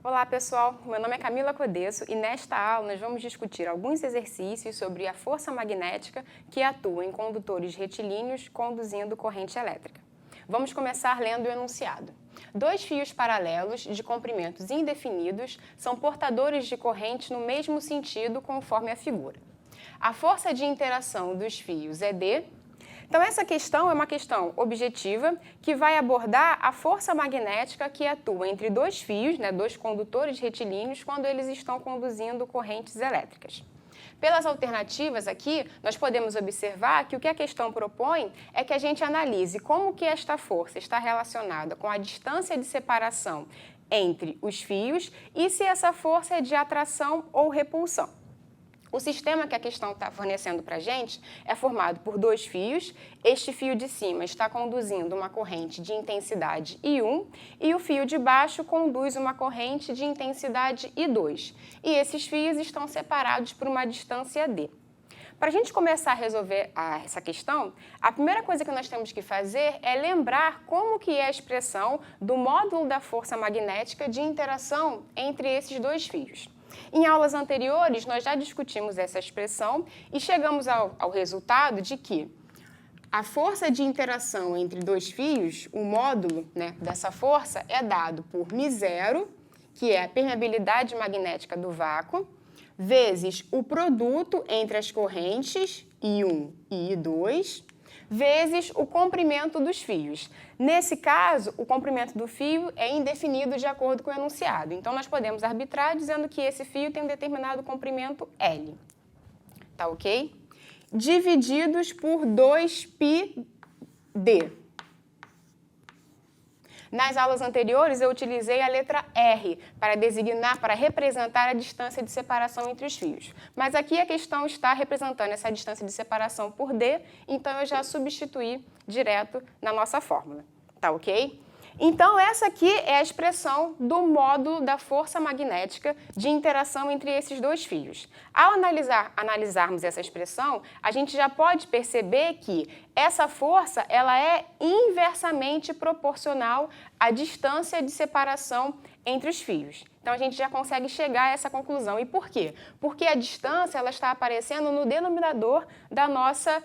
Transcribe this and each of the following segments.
Olá pessoal, meu nome é Camila Codesso e nesta aula nós vamos discutir alguns exercícios sobre a força magnética que atua em condutores retilíneos conduzindo corrente elétrica. Vamos começar lendo o enunciado. Dois fios paralelos de comprimentos indefinidos são portadores de corrente no mesmo sentido conforme a figura. A força de interação dos fios é D. Então, essa questão é uma questão objetiva que vai abordar a força magnética que atua entre dois fios, dois condutores retilíneos, quando eles estão conduzindo correntes elétricas. Pelas alternativas aqui, nós podemos observar que o que a questão propõe é que a gente analise como que esta força está relacionada com a distância de separação entre os fios e se essa força é de atração ou repulsão. O sistema que a questão está fornecendo para a gente é formado por dois fios. Este fio de cima está conduzindo uma corrente de intensidade I1 e o fio de baixo conduz uma corrente de intensidade I2. E esses fios estão separados por uma distância D. Para a gente começar a resolver essa questão, a primeira coisa que nós temos que fazer é lembrar como que é a expressão do módulo da força magnética de interação entre esses dois fios. Em aulas anteriores, nós já discutimos essa expressão e chegamos ao resultado de que a força de interação entre dois fios, o módulo dessa força, é dado por μ0, que é a permeabilidade magnética do vácuo, vezes o produto entre as correntes I1 e I2, vezes o comprimento dos fios. Nesse caso, o comprimento do fio é indefinido de acordo com o enunciado. Então, nós podemos arbitrar dizendo que esse fio tem um determinado comprimento L. Tá ok? Divididos por 2πd. Nas aulas anteriores, eu utilizei a letra R para representar a distância de separação entre os fios. Mas aqui a questão está representando essa distância de separação por D, então eu já substituí direto na nossa fórmula. Tá ok? Então, essa aqui é a expressão do módulo da força magnética de interação entre esses dois fios. Ao analisarmos essa expressão, a gente já pode perceber que essa força ela é inversamente proporcional à distância de separação entre os fios. Então, a gente já consegue chegar a essa conclusão. E por quê? Porque a distância ela está aparecendo no denominador da nossa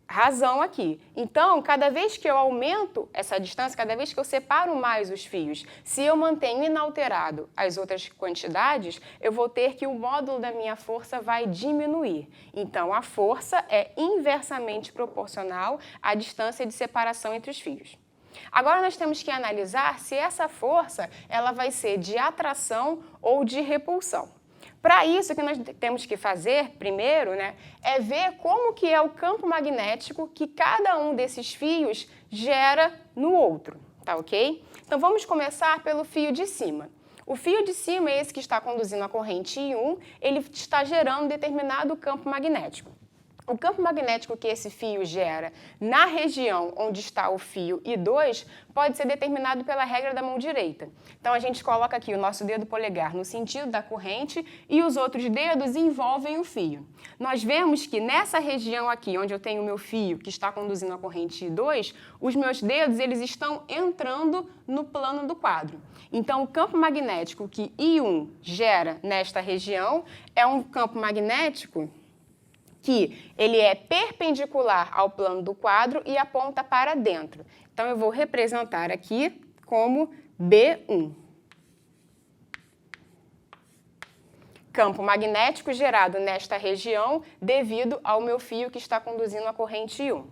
razão aqui. Então, cada vez que eu aumento essa distância, cada vez que eu separo mais os fios, se eu mantenho inalterado as outras quantidades, eu vou ter que o módulo da minha força vai diminuir. Então, a força é inversamente proporcional à distância de separação entre os fios. Agora, nós temos que analisar se essa força ela vai ser de atração ou de repulsão. Para isso, o que nós temos que fazer, primeiro, é ver como que é o campo magnético que cada um desses fios gera no outro, tá ok? Então, vamos começar pelo fio de cima. O fio de cima é esse que está conduzindo a corrente I1, ele está gerando determinado campo magnético. O campo magnético que esse fio gera na região onde está o fio I2 pode ser determinado pela regra da mão direita. Então, a gente coloca aqui o nosso dedo polegar no sentido da corrente e os outros dedos envolvem o fio. Nós vemos que nessa região aqui, onde eu tenho o meu fio que está conduzindo a corrente I2, os meus dedos eles estão entrando no plano do quadro. Então, o campo magnético que I1 gera nesta região é um campo magnético que ele é perpendicular ao plano do quadro e aponta para dentro. Então, eu vou representar aqui como B1. Campo magnético gerado nesta região devido ao meu fio que está conduzindo a corrente I1.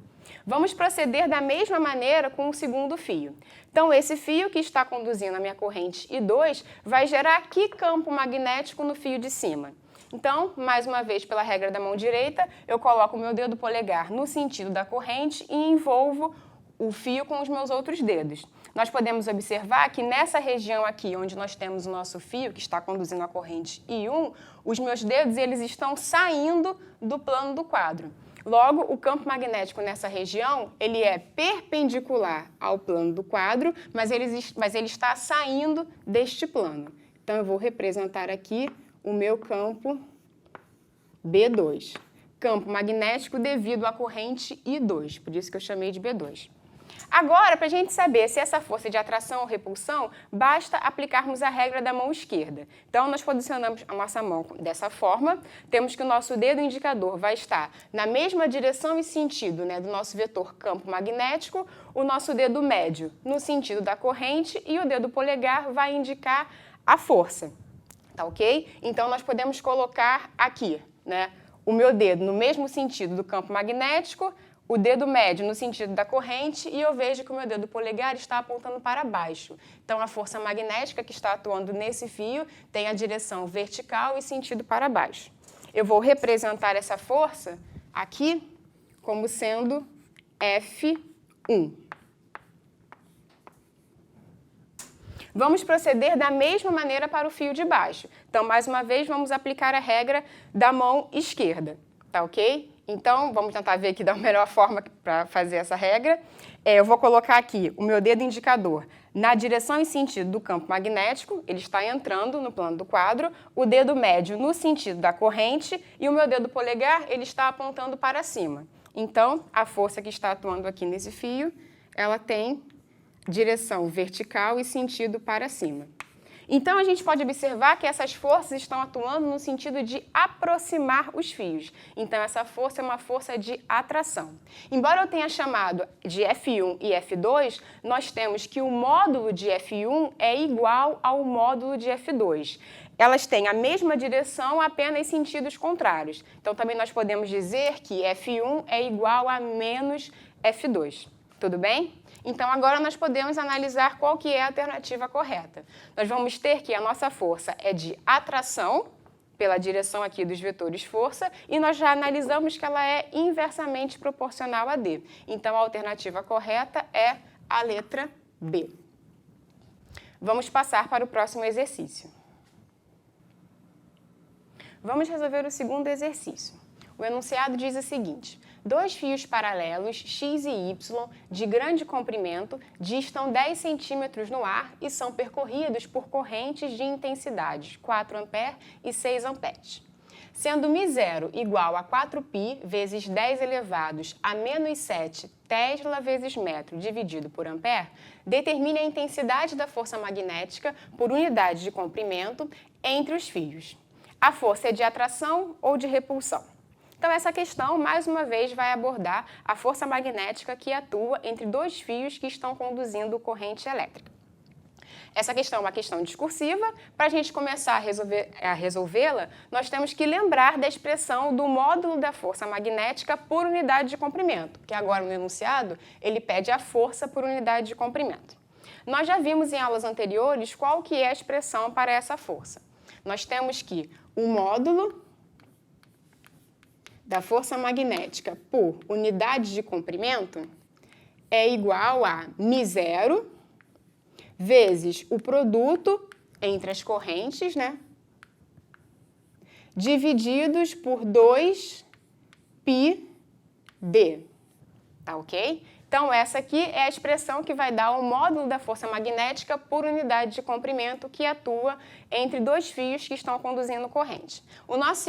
Vamos proceder da mesma maneira com o segundo fio. Então, esse fio que está conduzindo a minha corrente I2 vai gerar que campo magnético no fio de cima? Então, mais uma vez, pela regra da mão direita, eu coloco o meu dedo polegar no sentido da corrente e envolvo o fio com os meus outros dedos. Nós podemos observar que nessa região aqui, onde nós temos o nosso fio, que está conduzindo a corrente I1, os meus dedos eles estão saindo do plano do quadro. Logo, o campo magnético nessa região, ele é perpendicular ao plano do quadro, mas ele está saindo deste plano. Então, eu vou representar aqui o meu campo B2. Campo magnético devido à corrente I2, por isso que eu chamei de B2. Agora, para a gente saber se essa força é de atração ou repulsão, basta aplicarmos a regra da mão esquerda. Então, nós posicionamos a nossa mão dessa forma, temos que o nosso dedo indicador vai estar na mesma direção e sentido, né, do nosso vetor campo magnético, o nosso dedo médio no sentido da corrente e o dedo polegar vai indicar a força, tá ok? Então, nós podemos colocar aqui, né, o meu dedo no mesmo sentido do campo magnético, o dedo médio no sentido da corrente e eu vejo que o meu dedo polegar está apontando para baixo. Então, a força magnética que está atuando nesse fio tem a direção vertical e sentido para baixo. Eu vou representar essa força aqui como sendo F1. Vamos proceder da mesma maneira para o fio de baixo. Então, mais uma vez, vamos aplicar a regra da mão esquerda, tá ok? Então, vamos tentar ver aqui da melhor forma para fazer essa regra. Eu vou colocar aqui o meu dedo indicador na direção e sentido do campo magnético, ele está entrando no plano do quadro, o dedo médio no sentido da corrente e o meu dedo polegar, ele está apontando para cima. Então, a força que está atuando aqui nesse fio, ela tem direção vertical e sentido para cima. Então, a gente pode observar que essas forças estão atuando no sentido de aproximar os fios. Então, essa força é uma força de atração. Embora eu tenha chamado de F1 e F2, nós temos que o módulo de F1 é igual ao módulo de F2. Elas têm a mesma direção, apenas sentidos contrários. Então, também nós podemos dizer que F1 é igual a menos F2. Tudo bem? Então, agora nós podemos analisar qual que é a alternativa correta. Nós vamos ter que a nossa força é de atração, pela direção aqui dos vetores força, e nós já analisamos que ela é inversamente proporcional a D. Então, a alternativa correta é a letra B. Vamos passar para o próximo exercício. Vamos resolver o segundo exercício. O enunciado diz o seguinte: dois fios paralelos, X e Y, de grande comprimento, distam 10 centímetros no ar e são percorridos por correntes de intensidades 4 A e 6 A. Sendo μ0 igual a 4π vezes 10 elevados a menos 7 Tesla vezes metro dividido por ampere, determine a intensidade da força magnética por unidade de comprimento entre os fios. A força é de atração ou de repulsão? Então, essa questão, mais uma vez, vai abordar a força magnética que atua entre dois fios que estão conduzindo corrente elétrica. Essa questão é uma questão discursiva. Para a gente começar a resolvê-la, nós temos que lembrar da expressão do módulo da força magnética por unidade de comprimento, que agora no enunciado ele pede a força por unidade de comprimento. Nós já vimos em aulas anteriores qual que é a expressão para essa força. Nós temos que o módulo da força magnética por unidade de comprimento é igual a μ0 vezes o produto entre as correntes, né, divididos por 2πd. Tá ok? Então, essa aqui é a expressão que vai dar o módulo da força magnética por unidade de comprimento que atua entre dois fios que estão conduzindo corrente. No nosso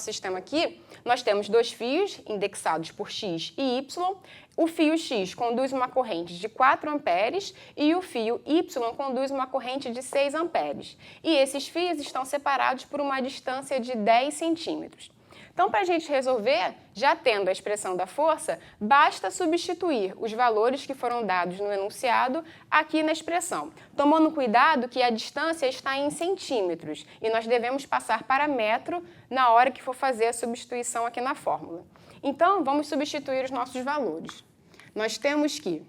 sistema aqui, nós temos dois fios indexados por X e Y. O fio X conduz uma corrente de 4 amperes e o fio Y conduz uma corrente de 6 amperes. E esses fios estão separados por uma distância de 10 centímetros. Então, para a gente resolver, já tendo a expressão da força, basta substituir os valores que foram dados no enunciado aqui na expressão, tomando cuidado que a distância está em centímetros e nós devemos passar para metro na hora que for fazer a substituição aqui na fórmula. Então, vamos substituir os nossos valores. Nós temos que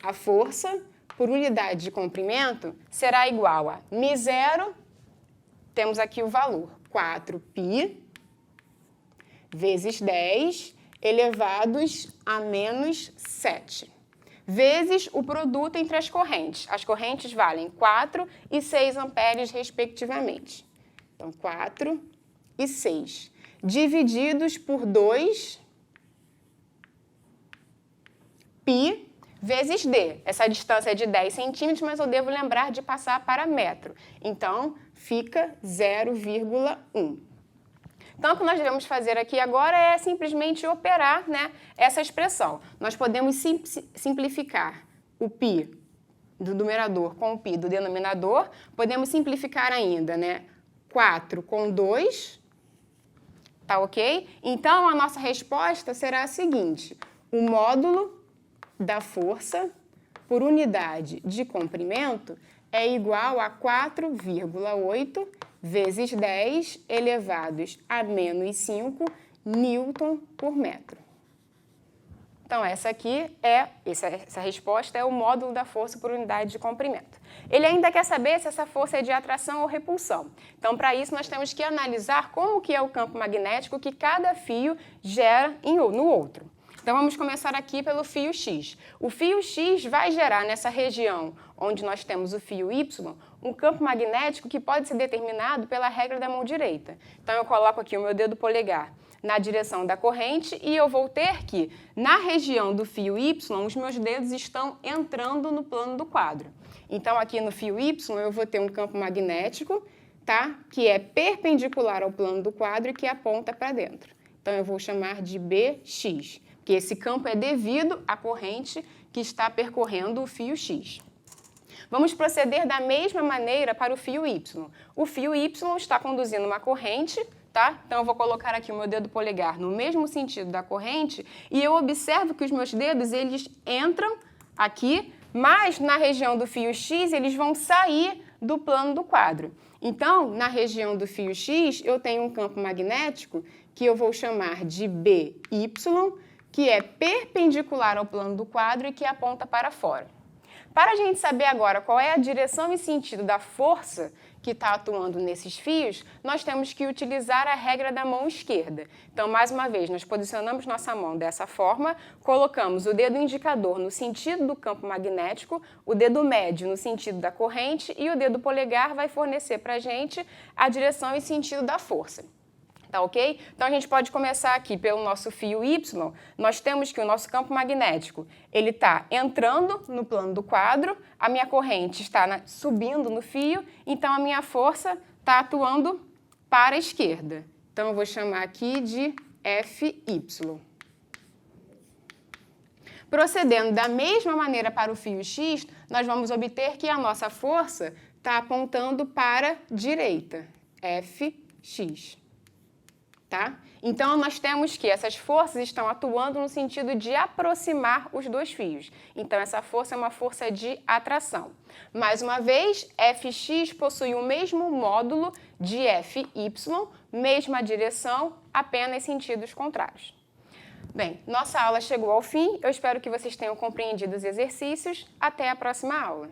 a força por unidade de comprimento será igual a μ0, temos aqui o valor 4π, vezes 10 elevados a menos 7, vezes o produto entre as correntes. As correntes valem 4 e 6 amperes, respectivamente. Então, 4 e 6, divididos por 2π vezes d. Essa distância é de 10 centímetros, mas eu devo lembrar de passar para metro. Então, fica 0,1. Então, o que nós devemos fazer aqui agora é simplesmente operar, né, essa expressão. Nós podemos simplificar o π do numerador com o π do denominador. Podemos simplificar ainda, né, 4 com 2, tá ok? Então, a nossa resposta será a seguinte: o módulo da força por unidade de comprimento é igual a 4,8 vezes 10 elevados a menos 5 newton por metro. Então, essa resposta é o módulo da força por unidade de comprimento. Ele ainda quer saber se essa força é de atração ou repulsão. Então, para isso, nós temos que analisar como que é o campo magnético que cada fio gera no outro. Então, vamos começar aqui pelo fio X. O fio X vai gerar nessa região onde nós temos o fio Y, um campo magnético que pode ser determinado pela regra da mão direita. Então, eu coloco aqui o meu dedo polegar na direção da corrente e eu vou ter que, na região do fio Y, os meus dedos estão entrando no plano do quadro. Então, aqui no fio Y, eu vou ter um campo magnético, tá? Que é perpendicular ao plano do quadro e que aponta para dentro. Então, eu vou chamar de BX, que esse campo é devido à corrente que está percorrendo o fio X. Vamos proceder da mesma maneira para o fio Y. O fio Y está conduzindo uma corrente, tá? Então, eu vou colocar aqui o meu dedo polegar no mesmo sentido da corrente e eu observo que os meus dedos, eles entram aqui, mas na região do fio X, eles vão sair do plano do quadro. Então, na região do fio X, eu tenho um campo magnético que eu vou chamar de BY, que é perpendicular ao plano do quadro e que aponta para fora. Para a gente saber agora qual é a direção e sentido da força que está atuando nesses fios, nós temos que utilizar a regra da mão esquerda. Então, mais uma vez, nós posicionamos nossa mão dessa forma, colocamos o dedo indicador no sentido do campo magnético, o dedo médio no sentido da corrente e o dedo polegar vai fornecer para a gente a direção e sentido da força. Tá ok? Então, a gente pode começar aqui pelo nosso fio Y. Nós temos que o nosso campo magnético, ele está entrando no plano do quadro, a minha corrente está subindo no fio, então a minha força está atuando para a esquerda. Então, eu vou chamar aqui de FY. Procedendo da mesma maneira para o fio X, nós vamos obter que a nossa força está apontando para a direita, FX. Tá? Então, nós temos que essas forças estão atuando no sentido de aproximar os dois fios. Então, essa força é uma força de atração. Mais uma vez, Fx possui o mesmo módulo de Fy, mesma direção, apenas sentidos contrários. Bem, nossa aula chegou ao fim. Eu espero que vocês tenham compreendido os exercícios. Até a próxima aula.